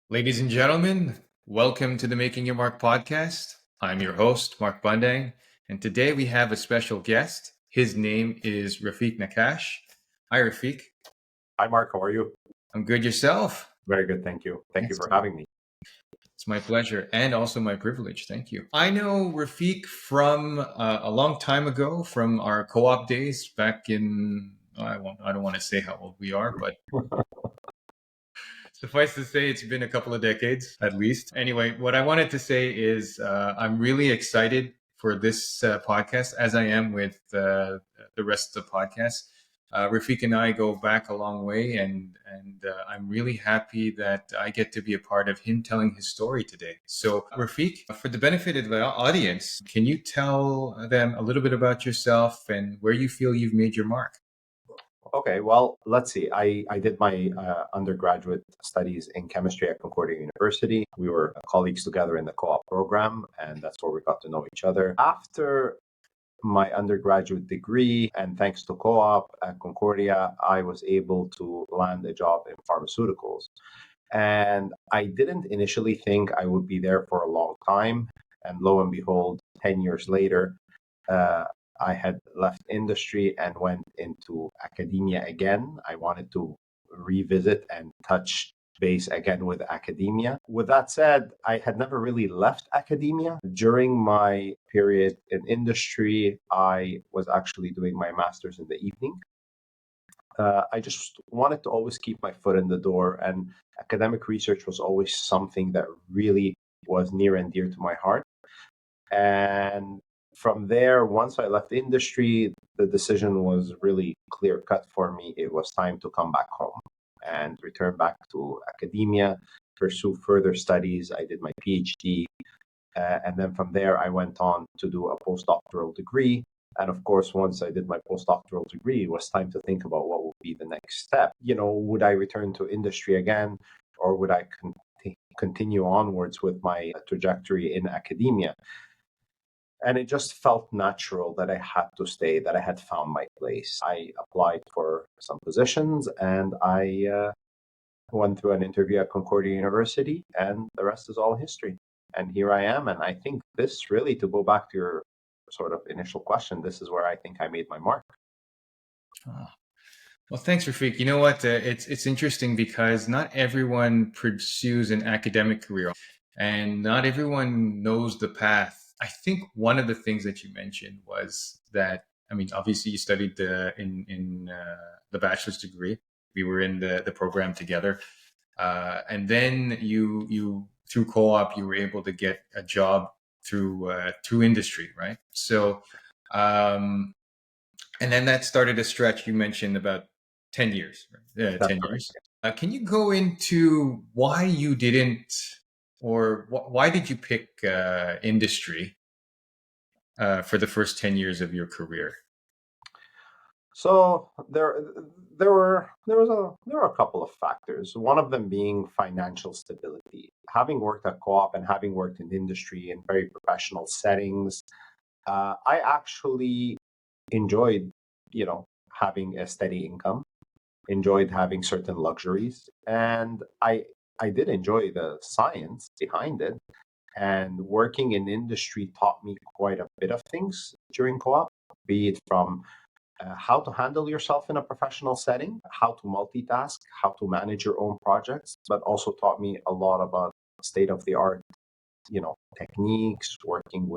Ladies and gentlemen, welcome to the Making Your Mark podcast. I'm your host, Mark Bundang, and today we have a special guest. His name is Rafik Naccache. Hi, Rafik. Hi, Mark. How are you? I'm good. Yourself? Very good. Thank you. Thank you for Excellent. having me. It's my pleasure and also my privilege. Thank you. I know Rafik from a long time ago, from our co-op days back in. I don't want to say how old we are, but suffice to say, it's been a couple of decades at least. Anyway, what I wanted to say is I'm really excited for this podcast, as I am with the rest of the podcast. Rafik and I go back a long way, and I'm really happy that I get to be a part of him telling his story today. So, Rafik, for the benefit of the audience, can you tell them a little bit about yourself and where you feel you've made your mark? Okay, well, let's see. I did my undergraduate studies in chemistry at Concordia University. We were colleagues together in the co-op program, and that's where we got to know each other. After my undergraduate degree, and thanks to co-op at Concordia, I was able to land a job in pharmaceuticals. And I didn't initially think I would be there for a long time. And lo and behold, 10 years later, uh, I had left industry and went into academia again. I wanted to revisit and touch base again with academia. With that said, I had never really left academia. During my period in industry, I was actually doing my master's in the evening. I just wanted to always keep my foot in the door, and academic research was always something that really was near and dear to my heart. And from there, once I left industry, the decision was really clear cut for me. It was time to come back home and return back to academia, pursue further studies. I did my PhD. And then from there, I went on to do a postdoctoral degree. And of course, once I did my postdoctoral degree, it was time to think about what would be the next step. Would I return to industry again, or would I continue onwards with my trajectory in academia? And it just felt natural that I had to stay, that I had found my place. I applied for some positions, and I went through an interview at Concordia University, and the rest is all history. And here I am. And I think this really, to go back to your sort of initial question, this is where I think I made my mark. Oh. Well, thanks, Rafik. You know what? It's interesting because not everyone pursues an academic career, and not everyone knows the path. I think one of the things that you mentioned was that, I mean, obviously you studied in the bachelor's degree. We were in the program together, and then you through co-op you were able to get a job through industry, right? So. And then that started a stretch you mentioned about 10 years, right? That's 10 correct. years. Can you go into why you didn't, or why did you pick industry for the first 10 years of your career? So there were a couple of factors. One of them being financial stability. Having worked at co-op and having worked in industry in very professional settings, I actually enjoyed, having a steady income, enjoyed having certain luxuries, and I did enjoy the science behind it. And working in industry taught me quite a bit of things during co-op, be it from how to handle yourself in a professional setting, how to multitask, how to manage your own projects, but also taught me a lot about state of the art, techniques, working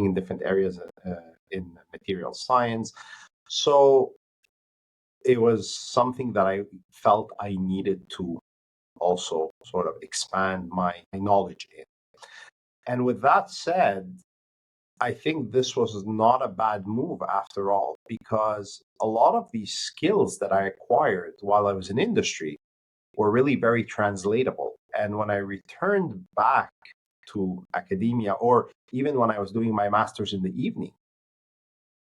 in different areas in material science. So it was something that I felt I needed to also sort of expand my knowledge in. And with that said, I think this was not a bad move after all, because a lot of these skills that I acquired while I was in industry were really very translatable. And when I returned back to academia, or even when I was doing my master's in the evening,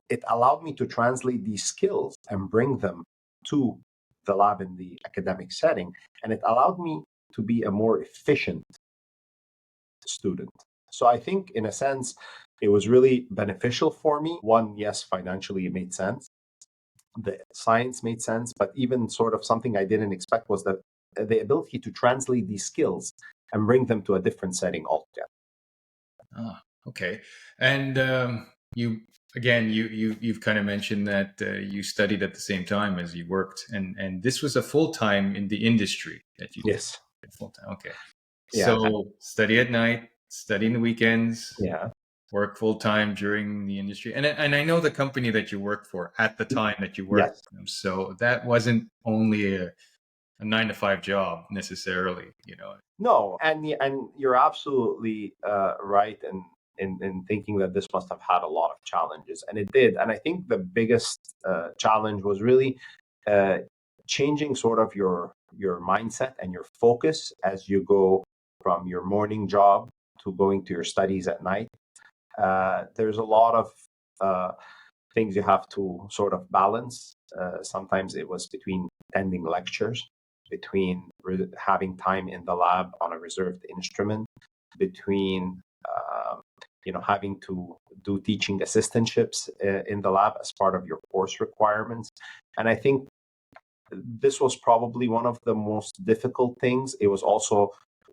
it allowed me to translate these skills and bring them to the lab in the academic setting. And it allowed me to be a more efficient student. So I think, in a sense, it was really beneficial for me. One, yes, financially it made sense. The science made sense, but even sort of something I didn't expect was that the ability to translate these skills and bring them to a different setting altogether. Ah, okay. And you've kind of mentioned that you studied at the same time as you worked, and this was a full time in the industry that you did. Yes. Full time. Okay. Yeah. So study at night, study in the weekends, Yeah. work full time during the industry, and I know the company that you worked for at the time that you worked Yes. for them. So that wasn't only a 9 to 5 job necessarily, you know. No, and you're absolutely right in thinking that this must have had a lot of challenges, and it did. And I think the biggest challenge was really uh, changing sort of your mindset and your focus as you go from your morning job to going to your studies at night. There's a lot of uh, things you have to sort of balance. Sometimes it was between attending lectures, between having time in the lab on a reserved instrument, between having to do teaching assistantships in the lab as part of your course requirements. And I think this was probably one of the most difficult things. It was also,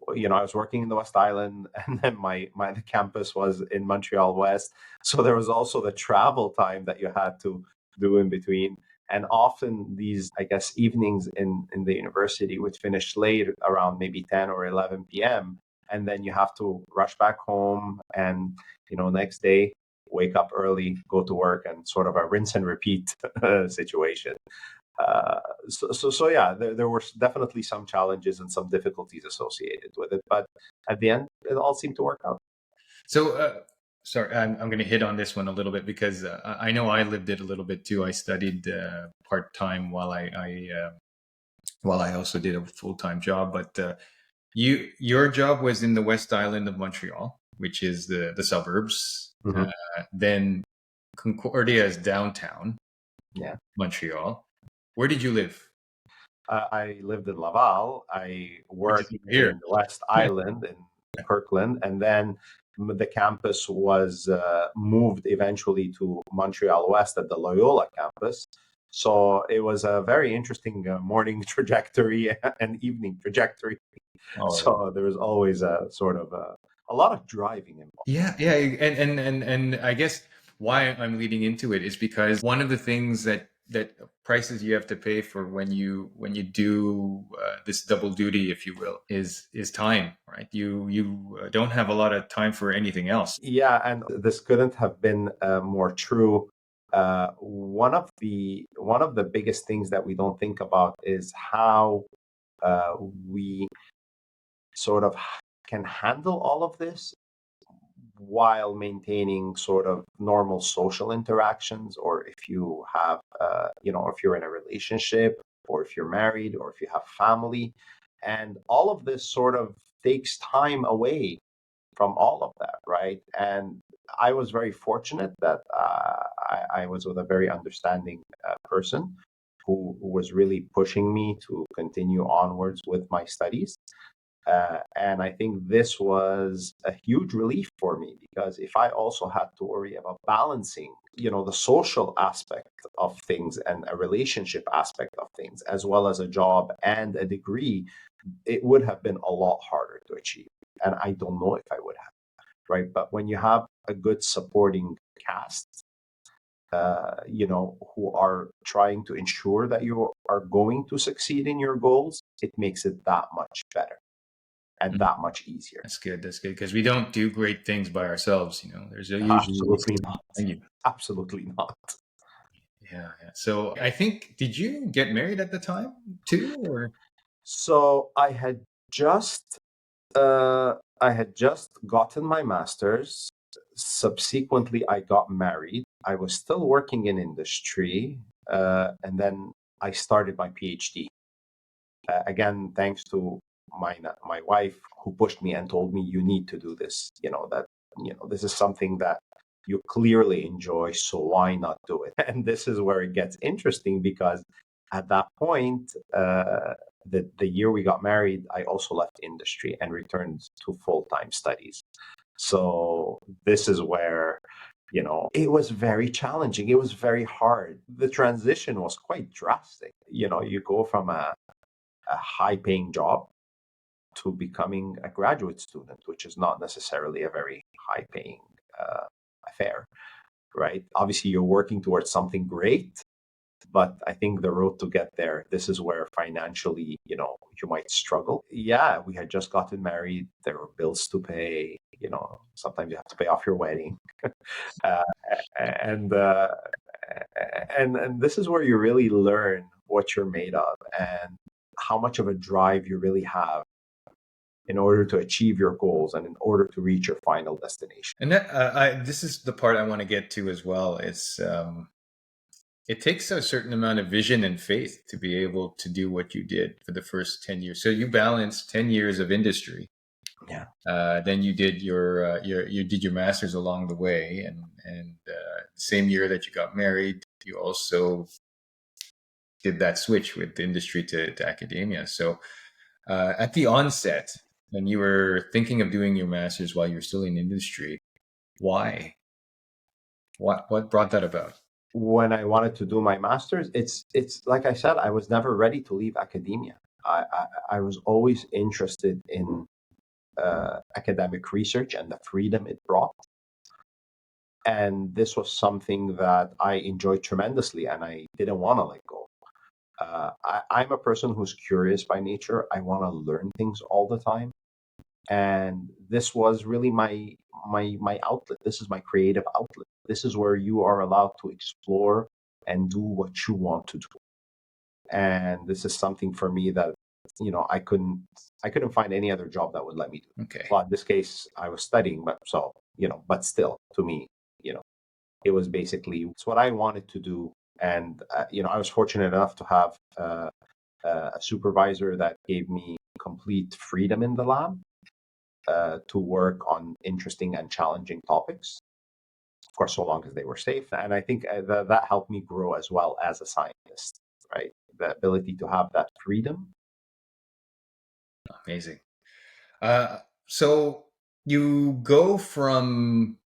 I was working in the West Island, and then the campus was in Montreal West, so there was also the travel time that you had to do in between. And often these, I guess, evenings in the university would finish late, around maybe 10 or 11 p.m., and then you have to rush back home, and next day wake up early, go to work, and sort of a rinse and repeat situation. So yeah, there were definitely some challenges and some difficulties associated with it, but at the end, it all seemed to work out. So, sorry, I'm going to hit on this one a little bit because I know I lived it a little bit too. I studied part time while I also did a full time job. But your job was in the West Island of Montreal, which is the suburbs. Mm-hmm. Then Concordia is downtown Yeah. Montreal. Where did you live? I lived in Laval. I Which is worked here. in the West Island in Kirkland, and then the campus was moved eventually to Montreal West at the Loyola campus. So it was a very interesting morning trajectory and evening trajectory. Oh, So there was always a sort of a lot of driving involved. yeah, and I guess why I'm leading into it is because one of the things that prices you have to pay for when you do this double duty, if you will, is time, right? You don't have a lot of time for anything else. Yeah, and this couldn't have been more true. One of the biggest things that we don't think about is how we sort of can handle all of this while maintaining sort of normal social interactions, or if you have, if you're in a relationship, or if you're married, or if you have family, and all of this sort of takes time away from all of that, right? And I was very fortunate that I was with a very understanding person who was really pushing me to continue onwards with my studies. And I think this was a huge relief for me, because if I also had to worry about balancing, the social aspect of things and a relationship aspect of things, as well as a job and a degree, it would have been a lot harder to achieve. And I don't know if I would have, right? But when you have a good supporting cast, who are trying to ensure that you are going to succeed in your goals, it makes it that much better and Mm, that much easier. That's good. That's good because we don't do great things by ourselves. There's usually Absolutely not. behind you. Absolutely not. Yeah. So I think, did you get married at the time too, or? So I had just gotten my master's. Subsequently, I got married. I was still working in industry, and then I started my PhD. Again, thanks to my wife, who pushed me and told me, you need to do this. This is something that you clearly enjoy, so why not do it? And this is where it gets interesting, because at that point, the year we got married, I also left industry and returned to full-time studies. So this is where, it was very challenging. It was very hard. The transition was quite drastic. You go from a high-paying job to becoming a graduate student, which is not necessarily a very high-paying affair, right? Obviously, you're working towards something great, but I think the road to get there, this is where financially, you might struggle. Yeah, we had just gotten married. There were bills to pay. Sometimes you have to pay off your wedding, uh, and and this is where you really learn what you're made of and how much of a drive you really have in order to achieve your goals and in order to reach your final destination. And this is the part I want to get to as well. It takes a certain amount of vision and faith to be able to do what you did for the first 10 years. So you balanced 10 years of industry. Yeah. Then you did your master's along the way, and same year that you got married, you also did that switch with industry to academia. So at the onset, when you were thinking of doing your master's while you were still in industry, why? What brought that about? When I wanted to do my master's, it's like I said, I was never ready to leave academia. I was always interested in academic research and the freedom it brought. And this was something that I enjoyed tremendously and I didn't want to let go. I'm a person who's curious by nature. I want to learn things all the time. And this was really my outlet. This is my creative outlet. This is where you are allowed to explore and do what you want to do. And this is something for me that I couldn't find any other job that would let me do. Okay. Well, in this case, I was studying, but still, to me, it was basically it's what I wanted to do. And I was fortunate enough to have a supervisor that gave me complete freedom in the lab to work on interesting and challenging topics. Of course, so long as they were safe. And I think that helped me grow as well as a scientist, right? The ability to have that freedom. Amazing. So you go from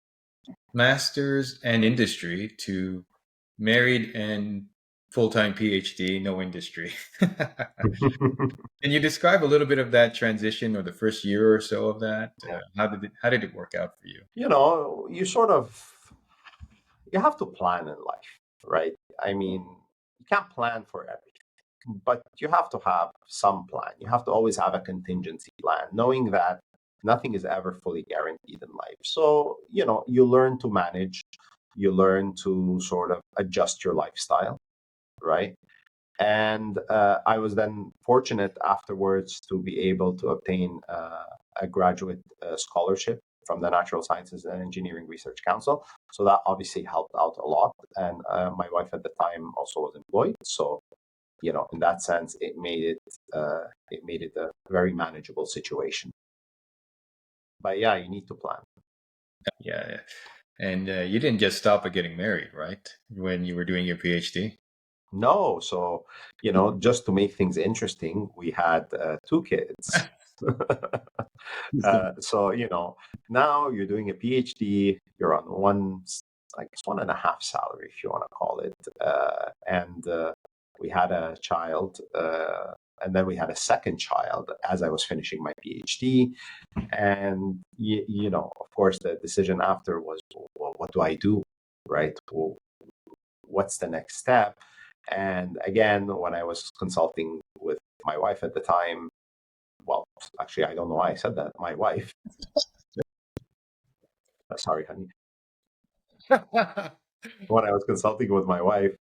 master's and industry to married and full-time PhD, no industry. Can you describe a little bit of that transition or the first year or so of that? Yeah. How did it work out for you? You have to plan in life, right? I mean, you can't plan for everything, but you have to have some plan. You have to always have a contingency plan, knowing that nothing is ever fully guaranteed in life. So, you learn to manage, you learn to sort of adjust your lifestyle, right? And I was then fortunate afterwards to be able to obtain a graduate scholarship from the Natural Sciences and Engineering Research Council. So that obviously helped out a lot. And my wife at the time also was employed. So, in that sense, it made it a very manageable situation. But yeah, you need to plan. Yeah. And you didn't just stop at getting married, right? When you were doing your PhD? No, so just to make things interesting, we had two kids. So now you're doing a PhD, you're on I guess 1.5 salary, if you want to call it, and we had a child, and then we had a second child as I was finishing my PhD, and of course, the decision after was, well, what do I do, right? Well, what's the next step? And again, when I was consulting with my wife at the time, well, actually, I don't know why I said that. My wife, sorry, honey. When I was consulting with my wife,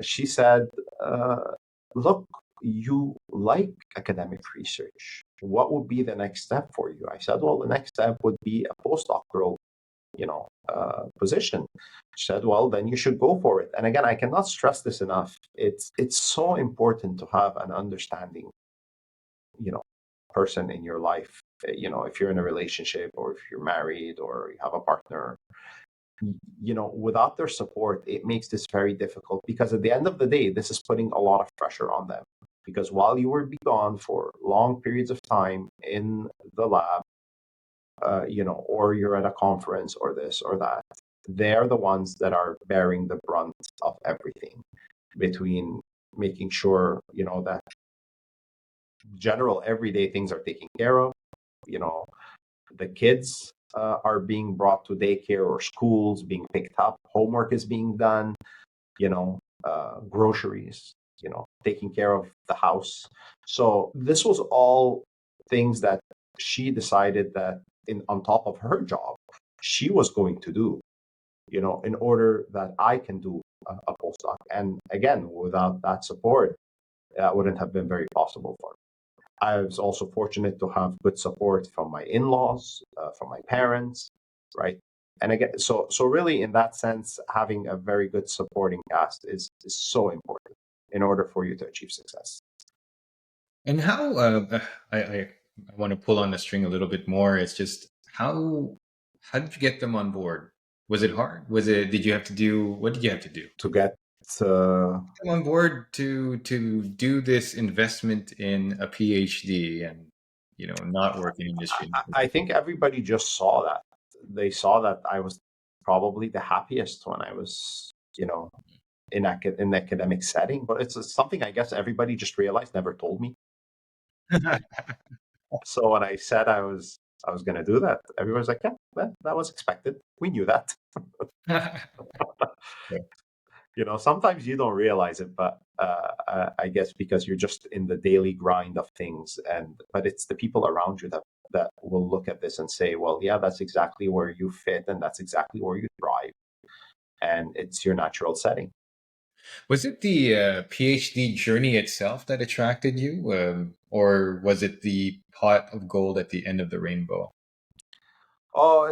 she said, look, you like academic research. What would be the next step for you? I said, well, the next step would be a postdoctoral, position. She said, well, then you should go for it. And again, I cannot stress this enough. It's so important to have an understanding, person in your life. If you're in a relationship or if you're married or you have a partner, without their support, it makes this very difficult because at the end of the day, this is putting a lot of pressure on them. Because while you will be gone for long periods of time in the lab, or you're at a conference or this or that, they're the ones that are bearing the brunt of everything between making sure, that general everyday things are taken care of. You know, the kids are being brought to daycare or schools, being picked up, homework is being done, groceries, taking care of the house. So this was all things that she decided that on top of her job, she was going to do, in order that I can do a postdoc. And again, without that support, that wouldn't have been very possible for me. I was also fortunate to have good support from my in-laws, from my parents, right? And again, so really, in that sense, having a very good supporting cast is so important in order for you to achieve success. And how I want to pull on the string a little bit more. It's just how did you get them on board? Was it hard? Did you have to do what did you have to do? To get Come on board to do this investment in a PhD and not work in industry. I think everybody just saw that. They saw that I was probably the happiest when I was, in an academic setting. But it's something I guess everybody just realized, never told me. So when I said I was going to do that, everyone's like, yeah, that was expected. We knew that. Sometimes you don't realize it, but I guess because you're just in the daily grind of things, but it's the people around you that will look at this and say, well, yeah, that's exactly where you fit, and that's exactly where you thrive, and it's your natural setting. Was it the PhD journey itself that attracted you, or was it the pot of gold at the end of the rainbow? Oh,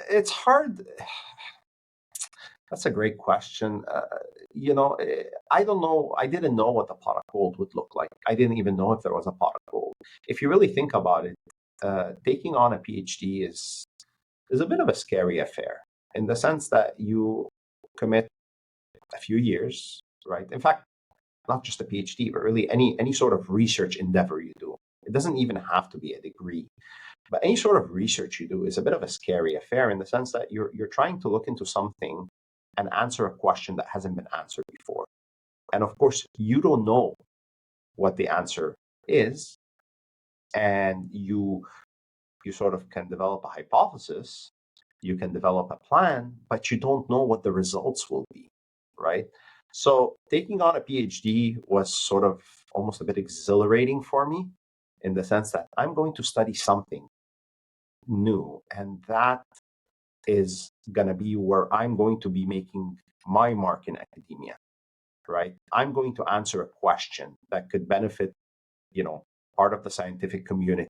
it's hard. That's a great question. I don't know. I didn't know what the pot of gold would look like. I didn't even know if there was a pot of gold. If you really think about it, taking on a PhD is a bit of a scary affair in the sense that you commit a few years, right? In fact, not just a PhD, but really any sort of research endeavor you do. It doesn't even have to be a degree, but any sort of research you do is a bit of a scary affair in the sense that you're trying to look into something and answer a question that hasn't been answered before. And of course, you don't know what the answer is, and you sort of can develop a hypothesis, you can develop a plan, but you don't know what the results will be, right? So taking on a PhD was sort of almost a bit exhilarating for me in the sense that I'm going to study something new, and that is going to be where I'm going to be making my mark in academia, right? I'm going to answer a question that could benefit, part of the scientific community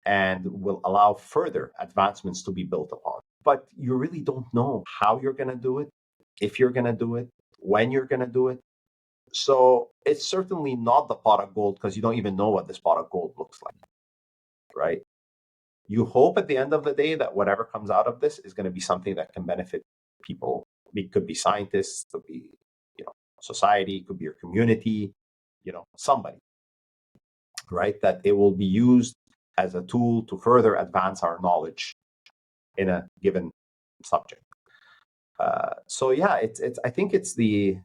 and will allow further advancements to be built upon. But you really don't know how you're going to do it, if you're going to do it, when you're going to do it. So it's certainly not the pot of gold because you don't even know what this pot of gold looks like, right? You hope at the end of the day that whatever comes out of this is going to be something that can benefit people. It could be scientists, could be, society, could be your community, somebody, right? That it will be used as a tool to further advance our knowledge in a given subject. So yeah, it's. I think it's the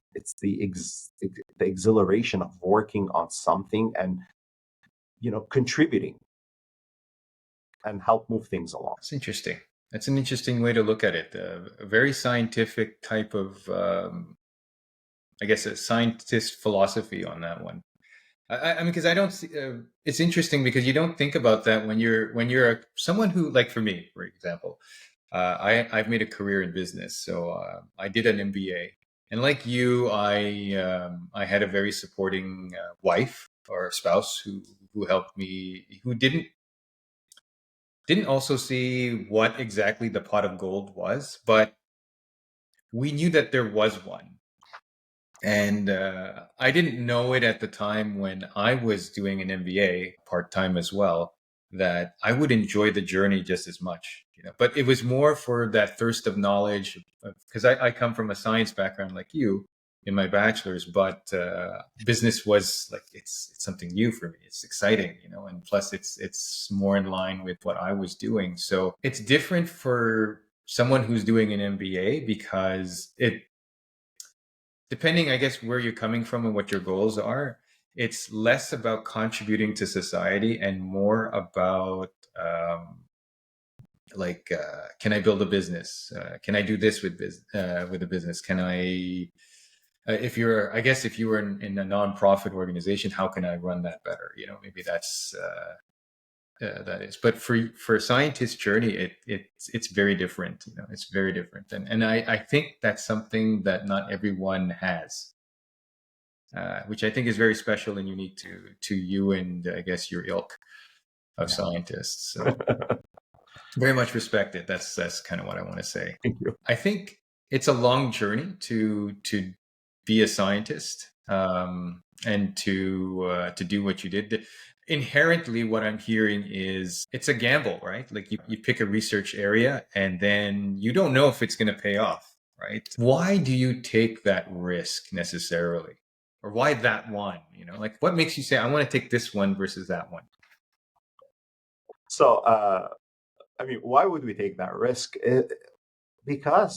exhilaration of working on something and contributing and help move things along. That's interesting. That's an interesting way to look at it. A very scientific type of, I guess, a scientist philosophy on that one. I mean, because I don't see. It's interesting because you don't think about that when you're someone who, like for me, for example, I've made a career in business, so I did an MBA, and like you, I had a very supporting wife or spouse who helped me, who didn't also see what exactly the pot of gold was, but we knew that there was one. And I didn't know it at the time when I was doing an MBA part time as well, that I would enjoy the journey just as much. But it was more for that thirst of knowledge, because I come from a science background like you in my bachelor's, but business was like it's something new for me. It's exciting, and plus it's more in line with what I was doing. So it's different for someone who's doing an MBA because depending, I guess, where you're coming from and what your goals are, it's less about contributing to society and more about can I build a business? Can I do this with a business? Can I if you were in a nonprofit organization, how can I run that better? Maybe that is. But for a scientist's journey, it's very different. It's very different, and I think that's something that not everyone has, which I think is very special and unique to you and I guess your ilk of Yeah. scientists. So very much respected. That's kind of what I want to say. Thank you. I think it's a long journey to be a scientist, and to do what you did. Inherently, what I'm hearing is it's a gamble, right? Like you pick a research area and then you don't know if it's going to pay off, right? Why do you take that risk necessarily? Or why that one? Like what makes you say, I want to take this one versus that one? So, why would we take that risk? Because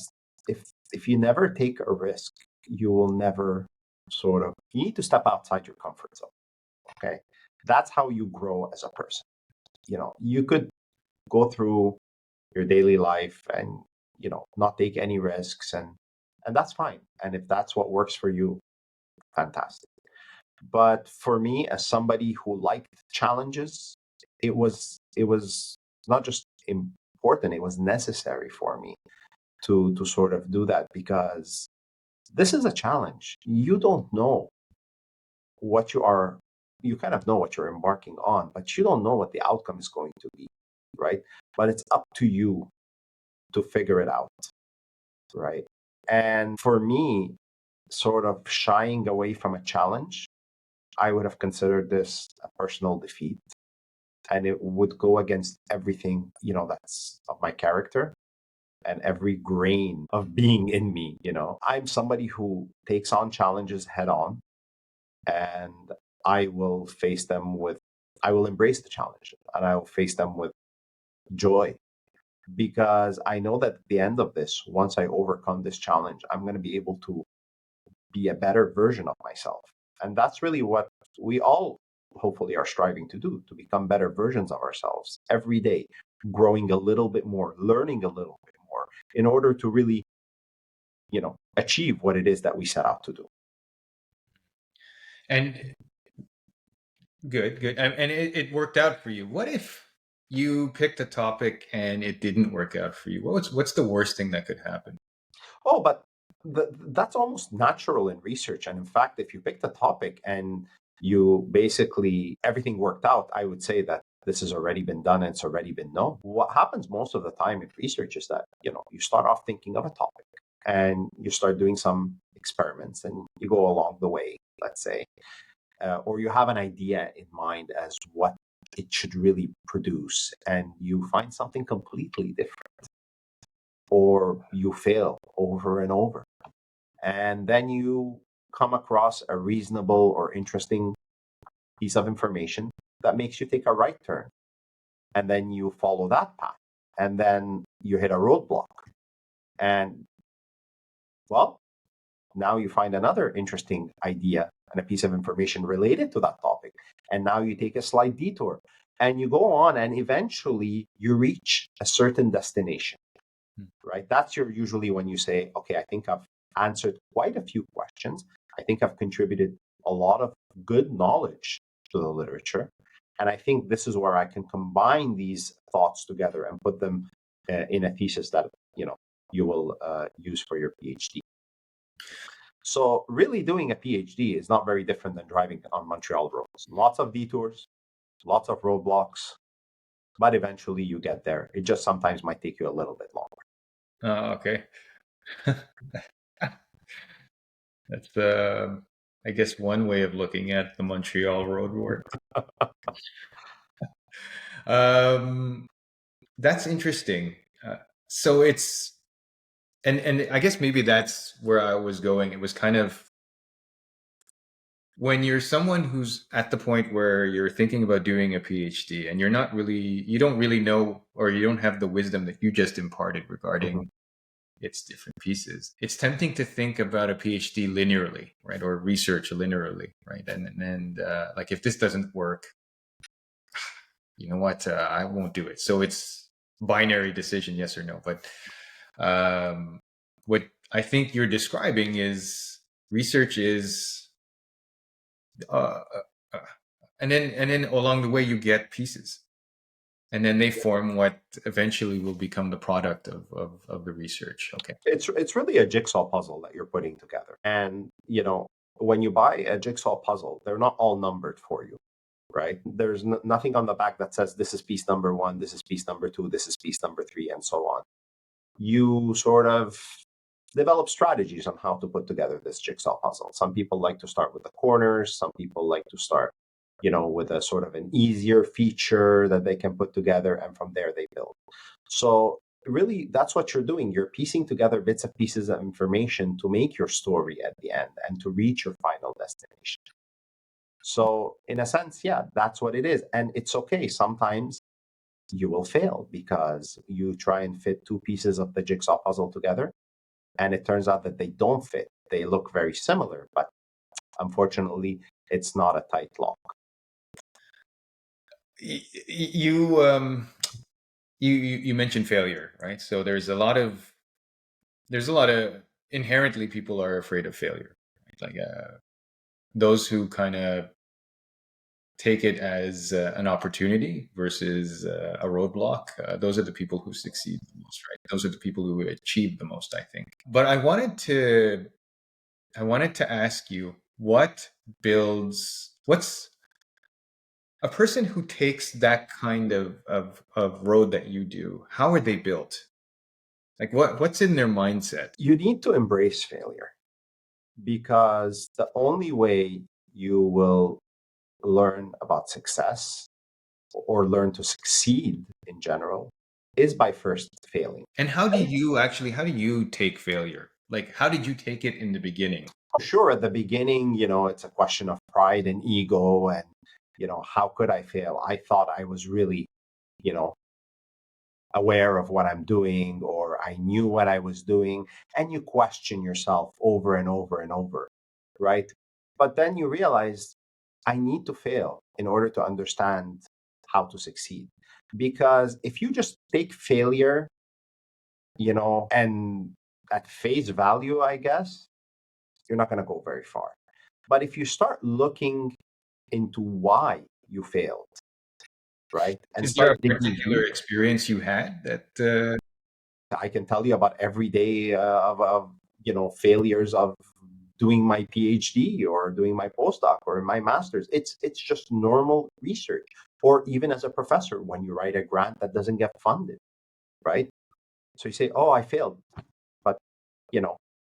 if you never take a risk, you will never you need to step outside your comfort zone. Okay, that's how you grow as a person. You could go through your daily life and not take any risks, and that's fine. And if that's what works for you, fantastic. But for me, as somebody who liked challenges, it was not just important, it was necessary for me to sort of do that, because this is a challenge. You don't know what you kind of know what you're embarking on, but you don't know what the outcome is going to be, right? But it's up to you to figure it out, right? And for me, sort of shying away from a challenge, I would have considered this a personal defeat. And it would go against everything, that's of my character and every grain of being in me. I'm somebody who takes on challenges head on, and I will I will embrace the challenge and I will face them with joy, because I know that at the end of this, once I overcome this challenge, I'm going to be able to be a better version of myself. And that's really what we all hopefully are striving to do, to become better versions of ourselves every day, growing a little bit more, learning a little bit more in order to really, achieve what it is that we set out to do. And good. And it worked out for you. What if you picked a topic and it didn't work out for you? What's the worst thing that could happen? Oh, but that's almost natural in research. And in fact, if you pick the topic and you basically everything worked out, I would say that this has already been done and it's already been known. What happens most of the time in research is that, you start off thinking of a topic and you start doing some experiments and you go along the way, let's say, or you have an idea in mind as what it should really produce, and you find something completely different, or you fail over and over. And then you come across a reasonable or interesting piece of information that makes you take a right turn. And then you follow that path. And then you hit a roadblock. And, well, now you find another interesting idea and a piece of information related to that topic. And now you take a slight detour. And you go on, and eventually you reach a certain destination. Right? That's usually when you say, okay, I think I've answered quite a few questions. I think I've contributed a lot of good knowledge to the literature. And I think this is where I can combine these thoughts together and put them in a thesis that, you will use for your PhD. So really doing a PhD is not very different than driving on Montreal roads. Lots of detours, lots of roadblocks, but eventually you get there. It just sometimes might take you a little bit longer. Oh, okay. That's I guess one way of looking at the Montreal road work. That's interesting. So it's and I guess maybe that's where I was going. It was kind of when you're someone who's at the point where you're thinking about doing a PhD and you don't really know, or you don't have the wisdom that you just imparted Mhm. regarding its different pieces. It's tempting to think about a PhD linearly, right, or research linearly, right? And like if this doesn't work, you know what, I won't do it. So it's binary decision, yes or no. But what I think you're describing is research is, uh, uh, and then along the way you get pieces, and then they form what eventually will become the product of the research. Okay. It's really a jigsaw puzzle that you're putting together. And, when you buy a jigsaw puzzle, they're not all numbered for you, right? There's nothing on the back that says this is piece number one, this is piece number two, this is piece number three, and so on. You sort of develop strategies on how to put together this jigsaw puzzle. Some people like to start with the corners. Some people like to start, with a sort of an easier feature that they can put together, and from there they build. So really, that's what you're doing. You're piecing together bits and pieces of information to make your story at the end and to reach your final destination. So in a sense, yeah, that's what it is. And it's okay. Sometimes you will fail because you try and fit two pieces of the jigsaw puzzle together, and it turns out that they don't fit. They look very similar, but unfortunately, it's not a tight lock. You mentioned failure, right? So there's a lot of inherently people are afraid of failure, right? Like those who kind of take it as an opportunity versus a roadblock. Those are the people who succeed the most, right? Those are the people who achieve the most, I think. But I wanted to ask you, what's a person who takes that kind of road that you do? How are they built? Like what's in their mindset? You need to embrace failure, because the only way you will learn about success or learn to succeed in general is by first failing. And how do you take failure? Like, how did you take it in the beginning? Sure, at the beginning, it's a question of pride and ego, and, how could I fail? I thought I was really, you know, aware of what I'm doing, or I knew what I was doing, and you question yourself over and over and over, right? But then you realize I need to fail in order to understand how to succeed. Because if you just take failure, and at face value, I guess, you're not going to go very far. But if you start looking into why you failed, right, and Is there a start digging particular deep, experience you had that I can tell you about every day of failures of doing my PhD or doing my postdoc or my master's. It's just normal research, or even as a professor when you write a grant that doesn't get funded, right? So you say, "Oh, I failed," but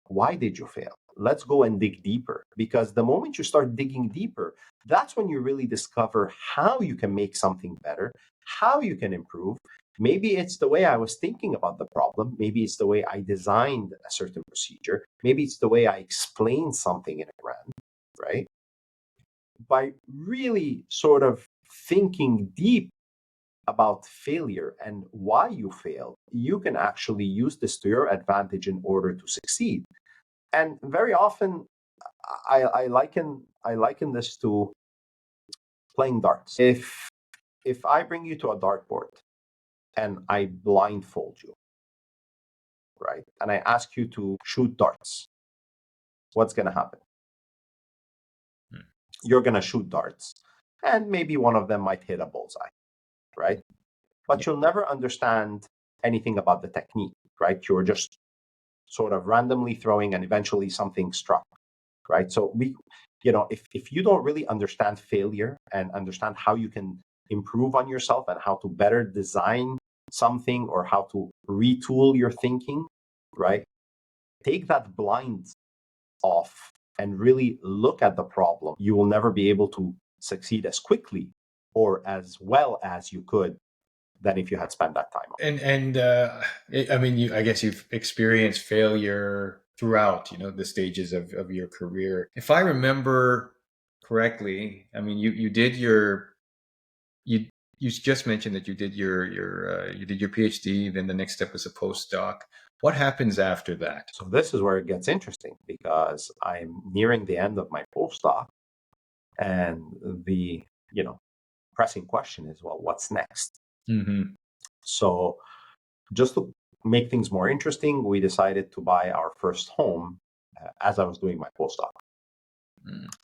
why did you fail? Let's go and dig deeper, because the moment you start digging deeper, that's when you really discover how you can make something better, how you can improve. Maybe it's the way I was thinking about the problem. Maybe it's the way I designed a certain procedure. Maybe it's the way I explained something in a grant, right? By really sort of thinking deep about failure and why you failed, you can actually use this to your advantage in order to succeed. And very often, I liken this to playing darts. If I bring you to a dartboard and I blindfold you, right, and I ask you to shoot darts, what's going to happen? Hmm. You're going to shoot darts, and maybe one of them might hit a bullseye, right? But you'll never understand anything about the technique, right? You're just sort of randomly throwing, and eventually something struck, right? So if you don't really understand failure and understand how you can improve on yourself and how to better design something or how to retool your thinking, right? Take that blind off and really look at the problem. You will never be able to succeed as quickly or as well as you could than if you had spent that time on it. I mean, I guess you've experienced failure throughout, the stages of your career. If I remember correctly, I mean, you did you you just mentioned that you did your PhD. Then the next step was a postdoc. What happens after that? So this is where it gets interesting because I'm nearing the end of my postdoc, and the pressing question is, well, what's next? Hmm. So just to make things more interesting, we decided to buy our first home as I was doing my postdoc,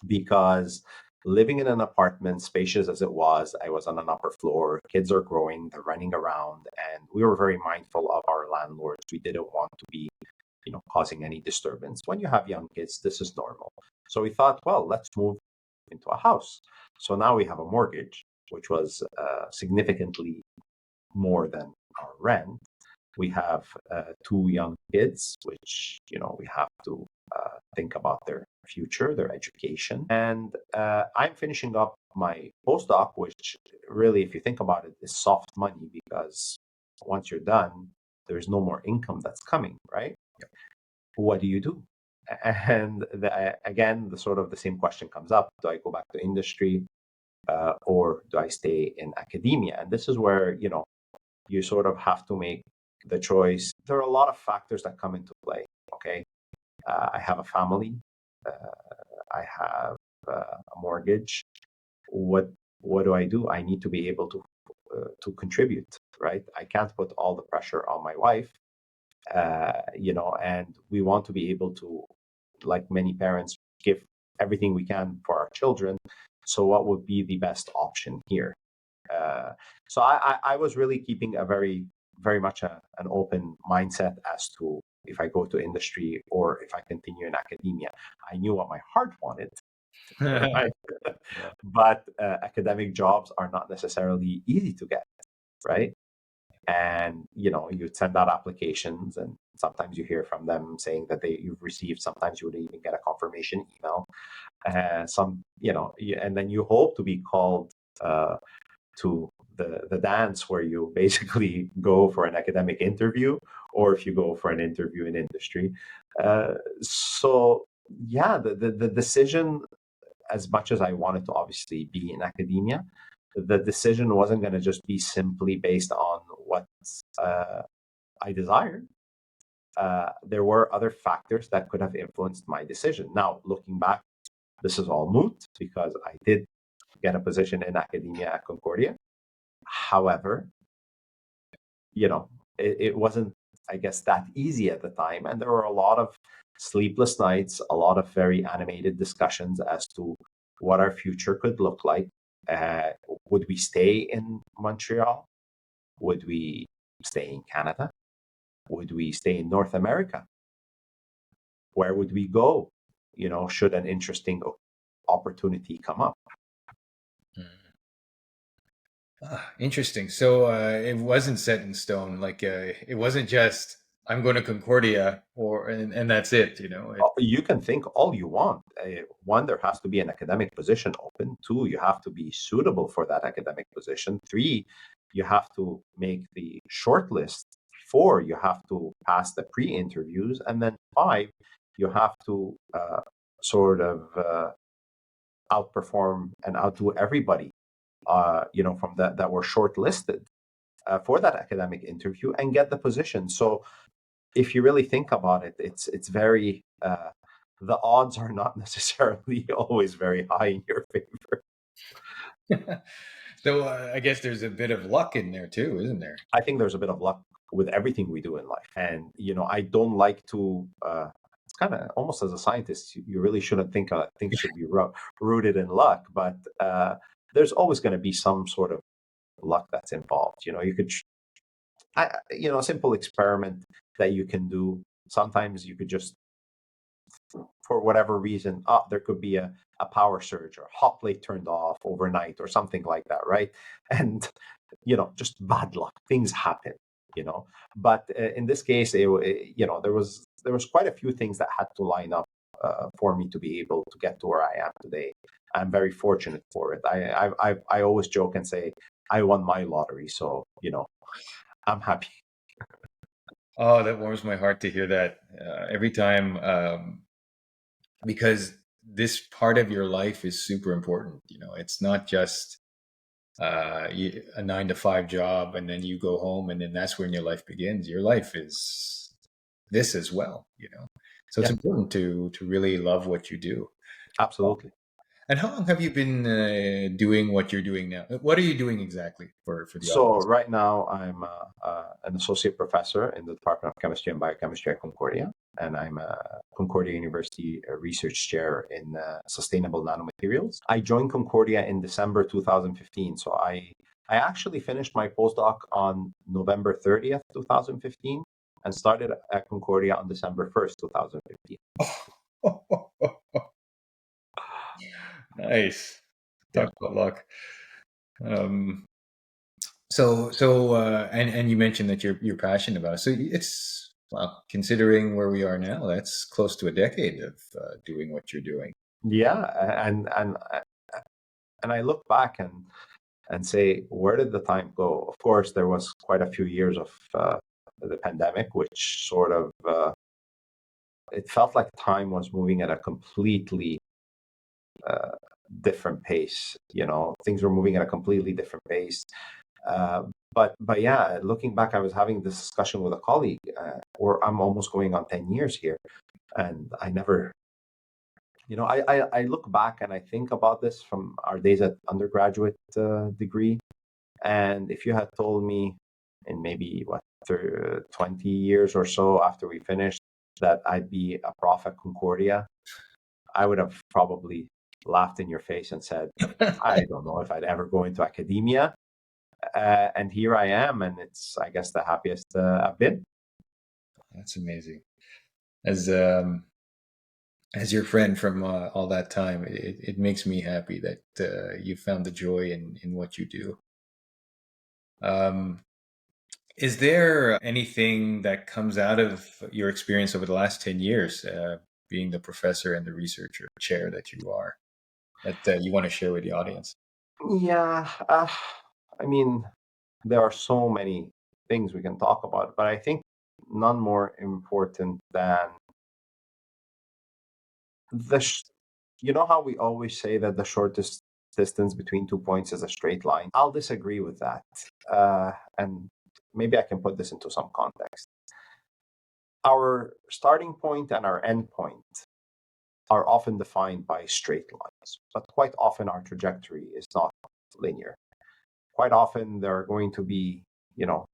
because living in an apartment, spacious as it was, I was on an upper floor, kids are growing, they're running around, and we were very mindful of our landlords. We didn't want to be, causing any disturbance. When you have young kids, this is normal. So we thought, well, let's move into a house. So now we have a mortgage, which was significantly more than our rent. We have two young kids, which we have to think about their future, their education, and I'm finishing up my postdoc, which really, if you think about it, is soft money, because once you're done, there's no more income that's coming, right? What do you do? And again, the sort of the same question comes up: do I go back to industry, or do I stay in academia? And this is where you sort of have to make the choice. There are a lot of factors that come into play. Okay, I have a family, I have a mortgage. What do I do? I need to be able to contribute, right? I can't put all the pressure on my wife, and we want to be able to, like many parents, give everything we can for our children. So, what would be the best option here? Uh, so I was really keeping a very much an open mindset as to if I go to industry or if I continue in academia. I knew what my heart wanted, right? Yeah. But academic jobs are not necessarily easy to get, right? And you send out applications, and sometimes you hear from them saying that you've received. Sometimes you would even get a confirmation email. And then you hope to be called to the dance, where you basically go for an academic interview, or if you go for an interview in industry. So yeah, the decision, as much as I wanted to obviously be in academia, the decision wasn't going to just be simply based on what uh, I desired. There were other factors that could have influenced my decision. Now, looking back, this is all moot because I did get a position in academia at Concordia. However, it wasn't, I guess, that easy at the time. And there were a lot of sleepless nights, a lot of very animated discussions as to what our future could look like. Uh, would we stay in Montreal? Would we stay in Canada? Would we stay in North America? Where would we go? Should an interesting opportunity come up? Mm. Interesting. So it wasn't set in stone. Like it wasn't just I'm going to Concordia or and that's it. You can think all you want. One, there has to be an academic position open. Two, you have to be suitable for that academic position. Three, you have to make the short list. Four, you have to pass the pre-interviews. And then five, you have to sort of outperform and outdo everybody, from that were shortlisted for that academic interview and get the position. So if you really think about it, it's very the odds are not necessarily always very high in your favor. So I guess there's a bit of luck in there too, isn't there? I think there's a bit of luck with everything we do in life, and I don't like to. It's kind of almost, as a scientist, you really shouldn't think things should be rooted in luck, but there's always going to be some sort of luck that's involved. You could, a simple experiment that you can do. Sometimes you could just, for whatever reason, there could be a power surge or a hot plate turned off overnight or something like that, right? And, just bad luck. Things happen, you know. But in this case, there was quite a few things that had to line up for me to be able to get to where I am today. I'm very fortunate for it. I always joke and say I won my lottery, so I'm happy. Oh, that warms my heart to hear that every time, because this part of your life is super important. It's not just a 9 to 5 job and then you go home and then that's when your life begins. Your life is this as well, you know. So it's Yeah, important to really love what you do. absolutely. And how long have you been doing what you're doing now? What are you doing exactly for the So audience? right now I'm an associate professor in the Department of Chemistry and Biochemistry at Concordia, and I'm a Concordia University research chair in sustainable nanomaterials. I joined Concordia in December 2015, so I actually finished my postdoc on November 30th, 2015, and started at Concordia on December 1st, 2015. Nice. Yeah. Talk about luck. Um, and you mentioned that you're passionate about it. So it's, well, considering where we are now, that's close to a decade of doing what you're doing. Yeah, and I look back and say, where did the time go? Of course, there was quite a few years of the pandemic, which sort of it felt like time was moving at a completely uh, different pace. You know, things were moving at a completely different pace. Uh, but yeah, looking back, I was having this discussion with a colleague, or I'm almost going on 10 years here, and I never. You know, I look back and I think about this from our days at undergraduate degree. And if you had told me in maybe 20 years or so after we finished that I'd be a prof at Concordia, I would have probably laughed in your face and said, I don't know if I'd ever go into academia. And here I am, and it's, I guess, the happiest I've been. That's amazing. As as your friend from all that time, it makes me happy that you found the joy in what you do. Um, is there anything that comes out of your experience over the last 10 years, being the professor and the researcher chair that you are, that you want to share with the audience? Yeah, I mean, there are so many things we can talk about, but I think none more important than the you know how we always say that the shortest distance between 2 points is a straight line? I'll disagree with that. And maybe I can put this into some context. Our starting point and our end point are often defined by straight lines, but quite often our trajectory is not linear. Quite often there are going to be, you know,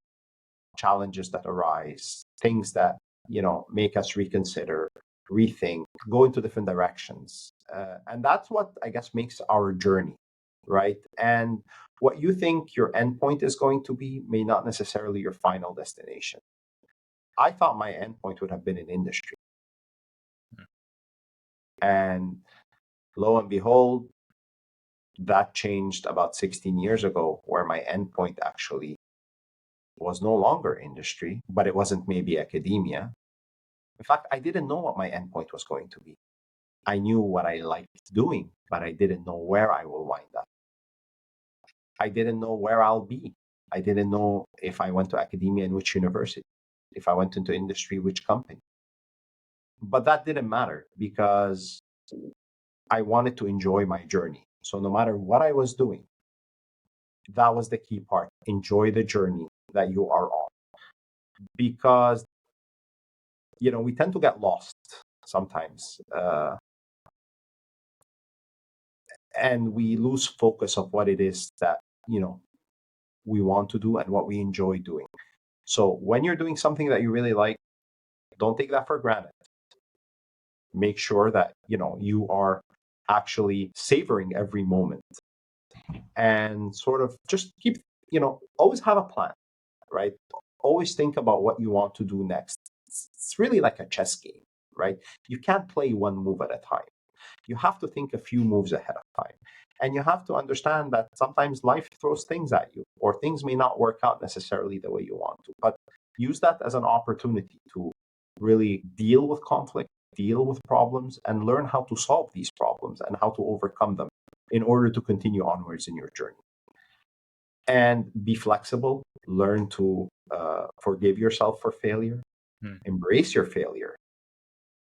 challenges that arise, things that, you know, make us reconsider, rethink, go into different directions. And that's what I guess makes our journey, right? And what you think your endpoint is going to be may not necessarily your final destination. I thought my endpoint would have been in industry. And lo and behold, that changed about 16 years ago, where my endpoint actually was no longer industry, but it wasn't maybe academia. In fact, I didn't know what my endpoint was going to be. I knew what I liked doing, but I didn't know where I will wind up. I didn't know where I'll be. I didn't know if I went to academia in which university, if I went into industry, which company. But that didn't matter because I wanted to enjoy my journey. So no matter what I was doing, that was the key part. Enjoy the journey that you are on. Because, you know, we tend to get lost sometimes. And we lose focus of what it is that, you know, we want to do and what we enjoy doing. So when you're doing something that you really like, don't take that for granted. Make sure that, you know, you are actually savoring every moment and sort of just keep, you know, always have a plan, right? Always think about what you want to do next. It's really like a chess game, right? You can't play one move at a time. You have to think a few moves ahead of time. And you have to understand that sometimes life throws things at you, or things may not work out necessarily the way you want to. But use that as an opportunity to really deal with conflict, deal with problems, and learn how to solve these problems and how to overcome them in order to continue onwards in your journey. And be flexible, learn to forgive yourself for failure, Hmm. embrace your failure,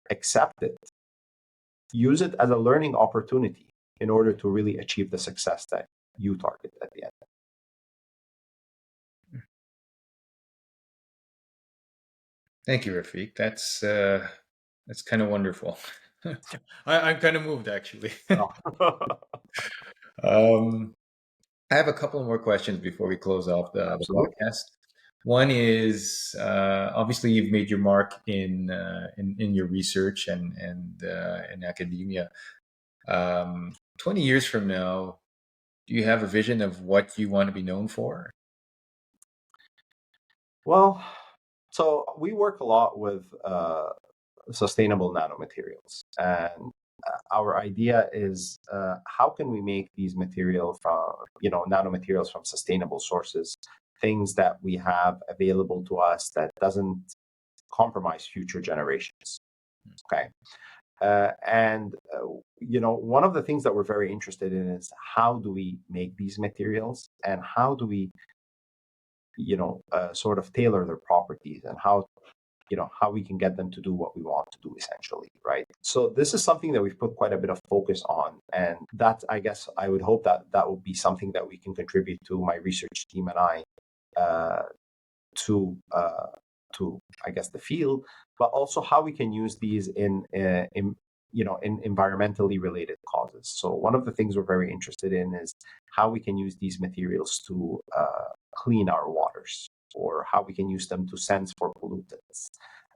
accept it, use it as a learning opportunity in order to really achieve the success that you target at the end. Thank you, Rafik. That's kind of wonderful. I'm kind of moved, actually. Oh. um, I have a couple more questions before we close off the Absolutely. podcast. One is obviously you've made your mark in your research and in academia. 20 years from now, do you have a vision of what you want to be known for? Well, so we work a lot with sustainable nanomaterials, and our idea is how can we make these material from nanomaterials from sustainable sources, things that we have available to us that doesn't compromise future generations. Okay. And one of the things that we're very interested in is how do we make these materials, and how do we sort of tailor their properties, and how we can get them to do what we want to do, essentially, right? So this is something that we've put quite a bit of focus on, and that, I guess, I would hope that that will be something that we can contribute to, my research team and I, uh, to I guess the field, but also how we can use these in environmentally related causes. So one of the things we're very interested in is how we can use these materials to clean our waters, or how we can use them to sense for pollutants.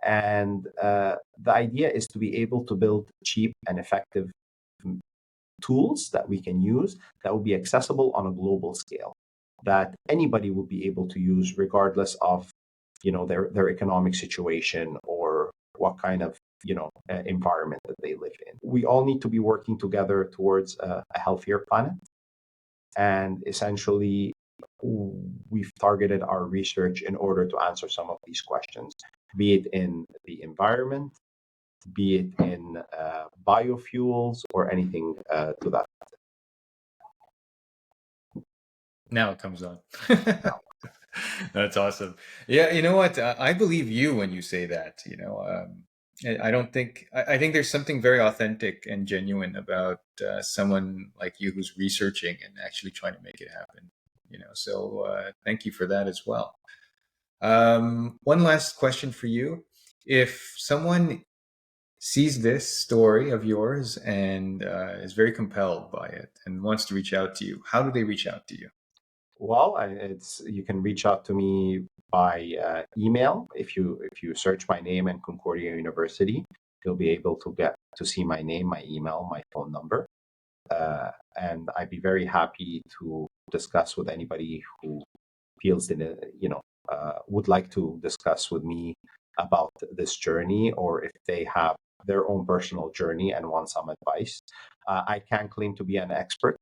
And the idea is to be able to build cheap and effective tools that we can use that will be accessible on a global scale, that anybody will be able to use regardless of their economic situation or what kind of environment that they live in. We all need to be working together towards a healthier planet, and essentially we've targeted our research in order to answer some of these questions, be it in the environment, be it in biofuels, or anything to that. Now it comes on. That's awesome. Yeah, you know what? I believe you when you say that. I don't think I think there's something very authentic and genuine about someone like you who's researching and actually trying to make it happen. So thank you for that as well. One last question for you: if someone sees this story of yours and is very compelled by it and wants to reach out to you, how do they reach out to you? Well, you can reach out to me by email. If you search my name in Concordia University, you'll be able to get to see my name, my email, my phone number, and I'd be very happy to discuss with anybody who feels would like to discuss with me about this journey, or if they have their own personal journey and want some advice. I can't claim to be an expert.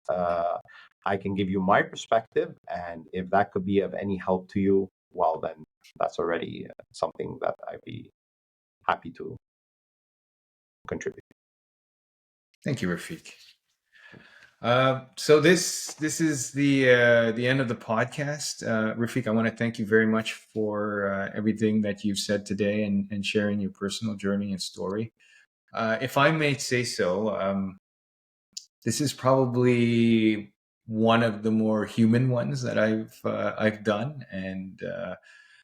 Uh, I can give you my perspective, and if that could be of any help to you, well, then that's already something that I'd be happy to contribute. Thank you, Rafik. So this is the end of the podcast. Rafik, I want to thank you very much for everything that you've said today and sharing your personal journey and story. If I may say so, this is probably one of the more human ones that I've done, and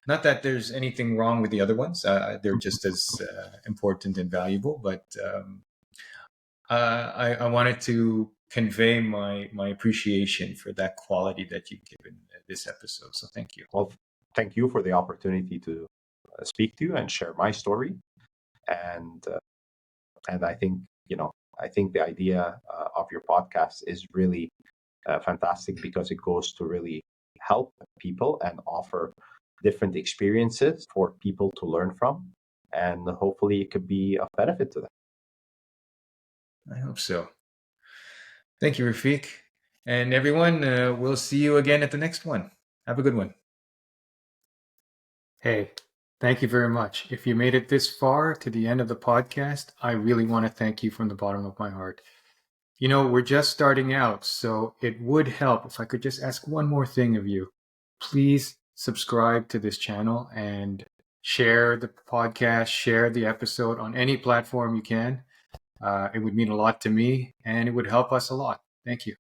not that there's anything wrong with the other ones. They're just as important and valuable, but. I wanted to convey my appreciation for that quality that you've given this episode. So thank you. Well, thank you for the opportunity to speak to you and share my story. And I think the idea of your podcast is really fantastic, because it goes to really help people and offer different experiences for people to learn from, and hopefully it could be of benefit to them. I hope so. Thank you, Rafik. And everyone, we'll see you again at the next one. Have a good one. Hey, thank you very much. If you made it this far to the end of the podcast, I really want to thank you from the bottom of my heart. We're just starting out, so it would help if I could just ask one more thing of you. Please subscribe to this channel and share the podcast, share the episode on any platform you can. It would mean a lot to me, and it would help us a lot. Thank you.